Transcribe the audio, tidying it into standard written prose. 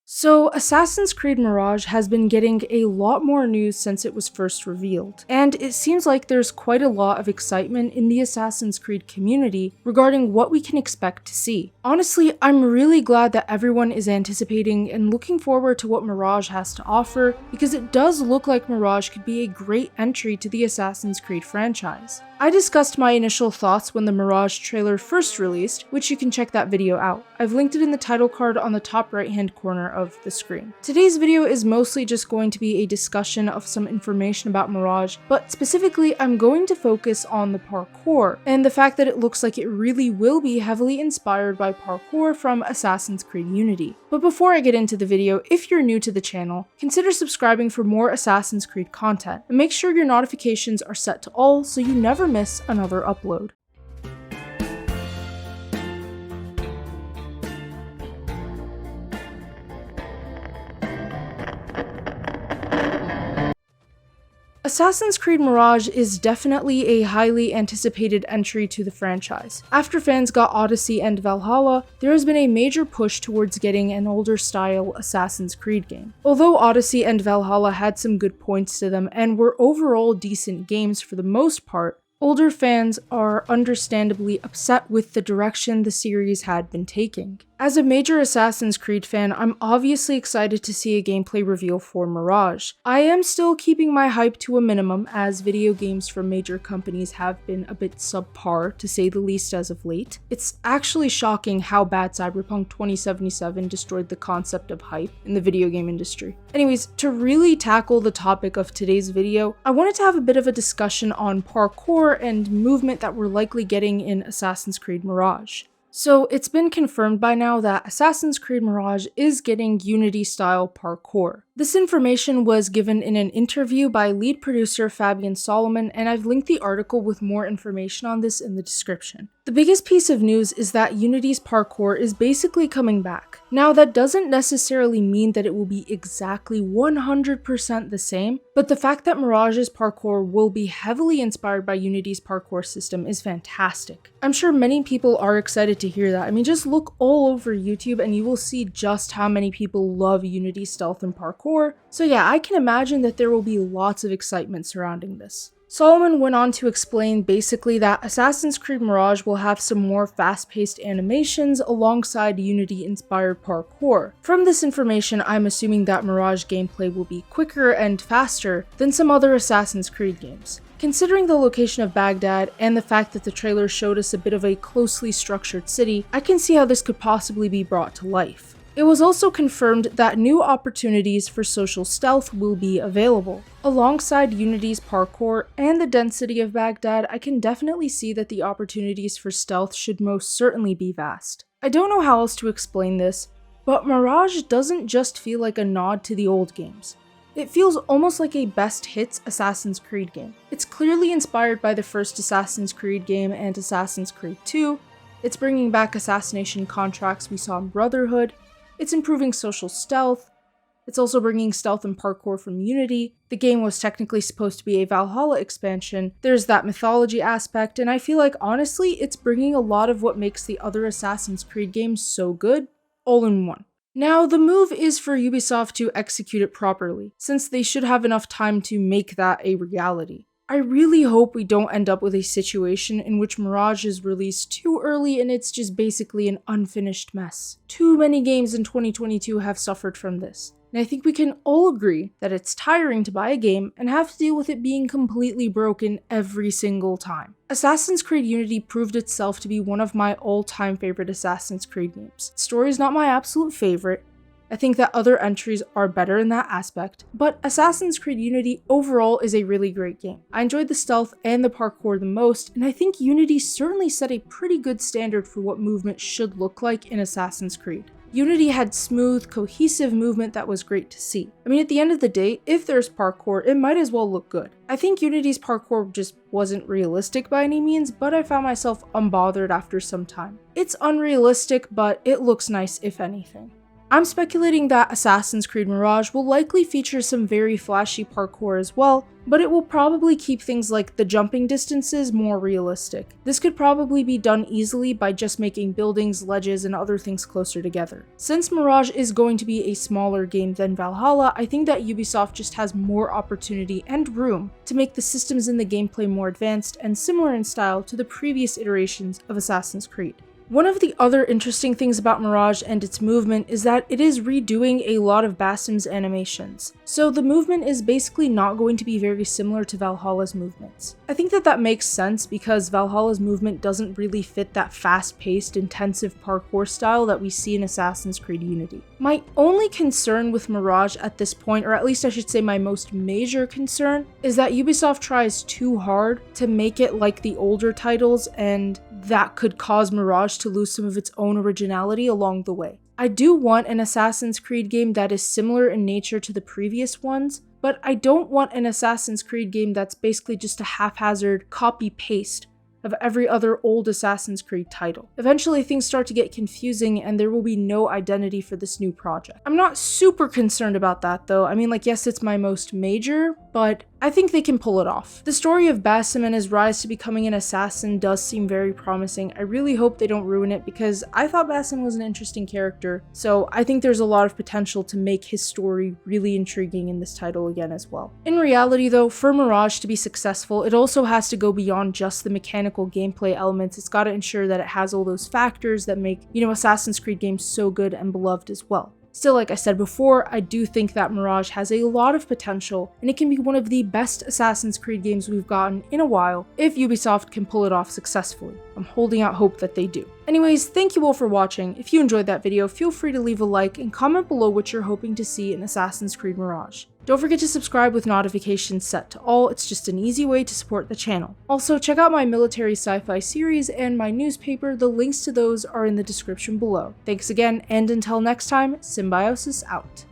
So, Assassin's Creed Mirage has been getting a lot more news since it was first revealed, and it seems like there's quite a lot of excitement in the Assassin's Creed community regarding what we can expect to see. Honestly, I'm really glad that everyone is anticipating and looking forward to what Mirage has to offer, because it does look like Mirage could be a great entry to the Assassin's Creed franchise. I discussed my initial thoughts when the Mirage trailer first released, which you can check that video out. I've linked it in the title card on the top right hand corner of the screen. Today's video is mostly just going to be a discussion of some information about Mirage, but specifically I'm going to focus on the parkour, and the fact that it looks like it really will be heavily inspired by parkour from Assassin's Creed Unity. But before I get into the video, if you're new to the channel, consider subscribing for more Assassin's Creed content, and make sure your notifications are set to all so you never miss another upload. Assassin's Creed Mirage is definitely a highly anticipated entry to the franchise. After fans got Odyssey and Valhalla, there has been a major push towards getting an older style Assassin's Creed game. Although Odyssey and Valhalla had some good points to them and were overall decent games for the most part, older fans are understandably upset with the direction the series had been taking. As a major Assassin's Creed fan, I'm obviously excited to see a gameplay reveal for Mirage. I am still keeping my hype to a minimum, as video games from major companies have been a bit subpar, to say the least, as of late. It's actually shocking how bad Cyberpunk 2077 destroyed the concept of hype in the video game industry. Anyways, to really tackle the topic of today's video, I wanted to have a bit of a discussion on parkour and movement that we're likely getting in Assassin's Creed Mirage. So it's been confirmed by now that Assassin's Creed Mirage is getting Unity-style parkour. This information was given in an interview by lead producer Fabian Solomon, and I've linked the article with more information on this in the description. The biggest piece of news is that Unity's parkour is basically coming back. Now, that doesn't necessarily mean that it will be exactly 100% the same, but the fact that Mirage's parkour will be heavily inspired by Unity's parkour system is fantastic. I'm sure many people are excited to hear that. I mean, just look all over YouTube and you will see just how many people love Unity stealth and parkour. So yeah, I can imagine that there will be lots of excitement surrounding this. Solomon went on to explain basically that Assassin's Creed Mirage will have some more fast-paced animations alongside Unity-inspired parkour. From this information, I'm assuming that Mirage gameplay will be quicker and faster than some other Assassin's Creed games. Considering the location of Baghdad and the fact that the trailer showed us a bit of a closely structured city, I can see how this could possibly be brought to life. It was also confirmed that new opportunities for social stealth will be available. Alongside Unity's parkour and the density of Baghdad, I can definitely see that the opportunities for stealth should most certainly be vast. I don't know how else to explain this, but Mirage doesn't just feel like a nod to the old games. It feels almost like a best hits Assassin's Creed game. It's clearly inspired by the first Assassin's Creed game and Assassin's Creed 2. It's bringing back assassination contracts we saw in Brotherhood. It's improving social stealth. It's also bringing stealth and parkour from Unity. The game was technically supposed to be a Valhalla expansion. There's that mythology aspect, and I feel like honestly, it's bringing a lot of what makes the other Assassin's Creed games so good, all in one. Now, the move is for Ubisoft to execute it properly, since they should have enough time to make that a reality. I really hope we don't end up with a situation in which Mirage is released too early and it's just basically an unfinished mess. Too many games in 2022 have suffered from this, and I think we can all agree that it's tiring to buy a game and have to deal with it being completely broken every single time. Assassin's Creed Unity proved itself to be one of my all-time favorite Assassin's Creed games. The story is not my absolute favorite. I think that other entries are better in that aspect, but Assassin's Creed Unity overall is a really great game. I enjoyed the stealth and the parkour the most, and I think Unity certainly set a pretty good standard for what movement should look like in Assassin's Creed. Unity had smooth, cohesive movement that was great to see. I mean, at the end of the day, if there's parkour, it might as well look good. I think Unity's parkour just wasn't realistic by any means, but I found myself unbothered after some time. It's unrealistic, but it looks nice if anything. I'm speculating that Assassin's Creed Mirage will likely feature some very flashy parkour as well, but it will probably keep things like the jumping distances more realistic. This could probably be done easily by just making buildings, ledges, and other things closer together. Since Mirage is going to be a smaller game than Valhalla, I think that Ubisoft just has more opportunity and room to make the systems in the gameplay more advanced and similar in style to the previous iterations of Assassin's Creed. One of the other interesting things about Mirage and its movement is that it is redoing a lot of Basim's animations. So the movement is basically not going to be very similar to Valhalla's movements. I think that makes sense because Valhalla's movement doesn't really fit that fast-paced, intensive parkour style that we see in Assassin's Creed Unity. My only concern with Mirage at this point, or at least I should say my most major concern, is that Ubisoft tries too hard to make it like the older titles, and that could cause Mirage to lose some of its own originality along the way. I do want an Assassin's Creed game that is similar in nature to the previous ones, but I don't want an Assassin's Creed game that's basically just a haphazard copy-paste of every other old Assassin's Creed title. Eventually things start to get confusing and there will be no identity for this new project. I'm not super concerned about that though. I mean, like, yes, it's my most major, but I think they can pull it off. The story of Basim and his rise to becoming an assassin does seem very promising. I really hope they don't ruin it because I thought Basim was an interesting character, so I think there's a lot of potential to make his story really intriguing in this title again as well. In reality though, for Mirage to be successful, it also has to go beyond just the mechanical gameplay elements. It's got to ensure that it has all those factors that make, Assassin's Creed games so good and beloved as well. Still, like I said before, I do think that Mirage has a lot of potential, and it can be one of the best Assassin's Creed games we've gotten in a while if Ubisoft can pull it off successfully. I'm holding out hope that they do. Anyways, thank you all for watching. If you enjoyed that video, feel free to leave a like and comment below what you're hoping to see in Assassin's Creed Mirage. Don't forget to subscribe with notifications set to all, it's just an easy way to support the channel. Also, check out my military sci-fi series and my newspaper, the links to those are in the description below. Thanks again, and until next time, Symbiosis out.